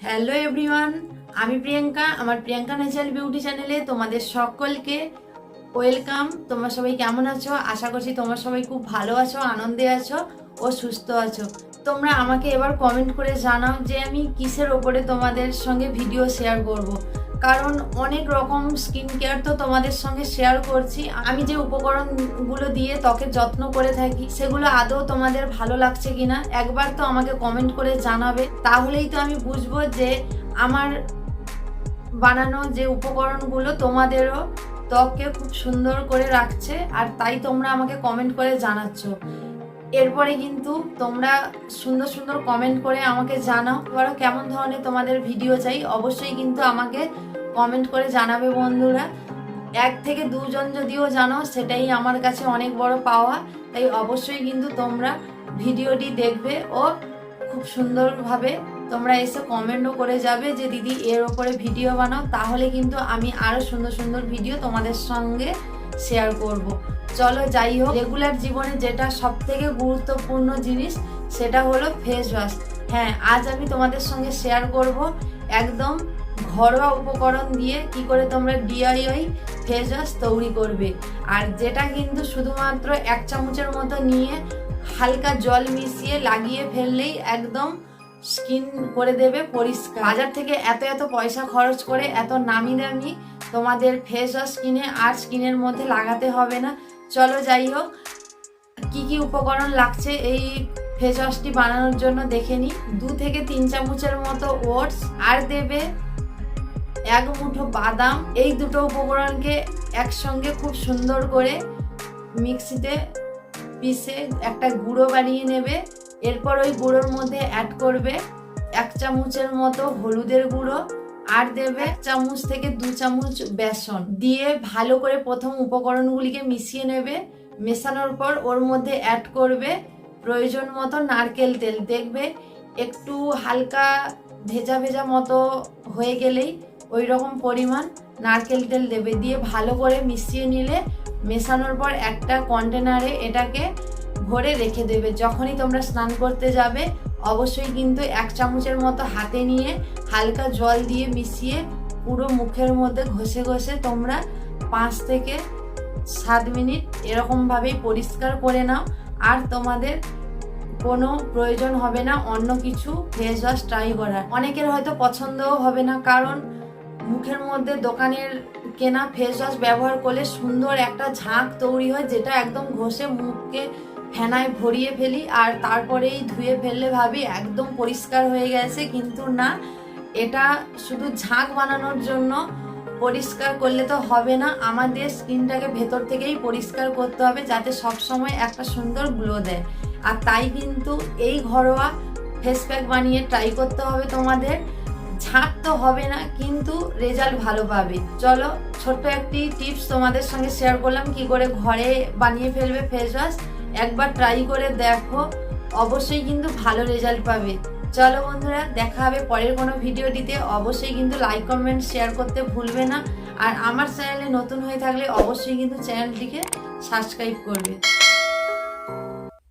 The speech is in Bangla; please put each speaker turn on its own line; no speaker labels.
হ্যালো এভরিওয়ান, আমি প্রিয়াঙ্কা। আমার প্রিয়াঙ্কা ন্যাচারাল বিউটি চ্যানেলে তোমাদের সকলকে ওয়েলকাম। তোমরা সবাই কেমন আছো? আশা করছি তোমরা সবাই খুব ভালো আছো, আনন্দে আছো ও সুস্থ আছো। তোমরা আমাকে এবার কমেন্ট করে জানাও যে আমি কিসের ওপরে তোমাদের সঙ্গে ভিডিও শেয়ার করব। কারণ অনেক রকম স্কিন কেয়ার তো তোমাদের সঙ্গে শেয়ার করছি। আমি যে উপকরণগুলো দিয়ে ত্বকের যত্ন করে থাকি সেগুলো আদৌ তোমাদের ভালো লাগছে কিনা একবার তো আমাকে কমেন্ট করে জানাবে। তাহলেই তো আমি বুঝবো যে আমার বানানো যে উপকরণগুলো তোমাদেরও ত্বককে খুব সুন্দর করে রাখছে, আর তাই তোমরা আমাকে কমেন্ট করে জানাচ্ছ। এরপরে কিন্তু তোমরা সুন্দর সুন্দর কমেন্ট করে আমাকে জানাও এবারও কেমন ধরনের তোমাদের ভিডিও চাই। অবশ্যই কিন্তু আমাকে কমেন্ট করে জানাবে বন্ধুরা। 1 থেকে 2 জন যদিও জানো সেটাই আমার কাছে অনেক বড় পাওয়া। তাই অবশ্যই কিন্তু তোমরা ভিডিওটি দেখবে ও খুব সুন্দরভাবে তোমরা এসে কমেন্টও করে যাবে যে দিদি এর ওপরে ভিডিও বানাও। তাহলে কিন্তু আমি আরো সুন্দর সুন্দর ভিডিও তোমাদের সঙ্গে শেয়ার করব। চলো যাই হোক, রেগুলার জীবনে যেটা সব থেকে গুরুত্বপূর্ণ জিনিস সেটা হলো ফেস ওয়াশ। হ্যাঁ, আজ আমি তোমাদের সঙ্গে শেয়ার করব একদম ঘরোয়া উপকরণ দিয়ে কি করে তোমরা ডিআইওয়াই ফেস ওয়াশ তৈরি করবে। আর যেটা কিন্তু শুধুমাত্র 1 চামচের মতো নিয়ে হালকা জল মিশিয়ে লাগিয়ে ফেললেই একদম স্কিন করে দেবে পরিষ্কার। বাজার থেকে এত এত পয়সা খরচ করে এত নামি দামি তোমাদের ফেস ওয়াশ কিনে আর স্কিনের মধ্যে লাগাতে হবে না। চলো যাই হোক, কি কি উপকরণ লাগছে এই ফেস ওয়াশটি বানানোর জন্য দেখে নিই। 2 থেকে 3 চামচের মতো ওটস, আর দেবে 1 মুঠো বাদাম। এই দুটো উপকরণকে একসঙ্গে খুব সুন্দর করে মিক্সিতে পিষে একটা গুঁড়ো বানিয়ে নেবে। এরপর ওই গুঁড়োর মধ্যে অ্যাড করবে 1 চামচের মতো হলুদের গুঁড়ো, আর দেবে 1 চামচ থেকে 2 চামচ বেসন দিয়ে ভালো করে প্রথম উপকরণগুলিকে মিশিয়ে নেবে। মেশানোর পর ওর মধ্যে অ্যাড করবে প্রয়োজন মতো নারকেল তেল। দেখবে একটু হালকা ভেজা ভেজা মতো হয়ে গেলেই ওই রকম পরিমাণ নারকেল তেল দেবে। দিয়ে ভালো করে মিশিয়ে নিলে মেশানোর পর একটা কন্টেনারে এটাকে ভরে রেখে দেবে। যখনই তোমরা স্নান করতে যাবে অবশ্যই কিন্তু 1 চামচের মতো হাতে নিয়ে হালকা জল দিয়ে মিশিয়ে পুরো মুখের মধ্যে ঘষে ঘষে তোমরা 5 থেকে 7 মিনিট এরকমভাবেই পরিষ্কার করে নাও। আর তোমাদের কোনো প্রয়োজন হবে না অন্য কিছু ফেস ওয়াশ ট্রাই করার। অনেকের হয়তো পছন্দও হবে না, কারণ মুখের মধ্যে দোকানের কেনা ফেস ওয়াশ ব্যবহার করলে সুন্দর একটা ঝাঁক তৈরি হয়, যেটা একদম ঘষে মুখকে ফেনায় ভরিয়ে ফেলি আর তারপরেই ধুয়ে ফেললে ভাবি একদম পরিষ্কার হয়ে গেছে। কিন্তু না, এটা শুধু ঝাঁক বানানোর জন্য। পরিষ্কার করলে তো হবে না, আমাদের স্কিনটাকে ভেতর থেকেই পরিষ্কার করতে হবে যাতে সবসময় একটা সুন্দর গ্লো দেয়। আর তাই কিন্তু এই ঘরোয়া ফেস প্যাক বানিয়ে ট্রাই করতে হবে তোমাদের। ঝাঁক তো হবে না কিন্তু রেজাল্ট ভালো পাবে। চলো, ছোট্ট একটি টিপস তোমাদের সঙ্গে শেয়ার করলাম কি করে ঘরে বানিয়ে ফেলবে ফেস ওয়াশ। একবার ট্রাই করে দেখো, অবশ্যই কিন্তু ভালো রেজাল্ট পাবে। চলো বন্ধুরা, দেখা হবে পরের কোনো ভিডিওটিতে। অবশ্যই কিন্তু লাইক কমেন্ট শেয়ার করতে ভুলবে না। আর আমার চ্যানেলে নতুন হয়ে থাকলে অবশ্যই কিন্তু চ্যানেলটিকে সাবস্ক্রাইব করবে।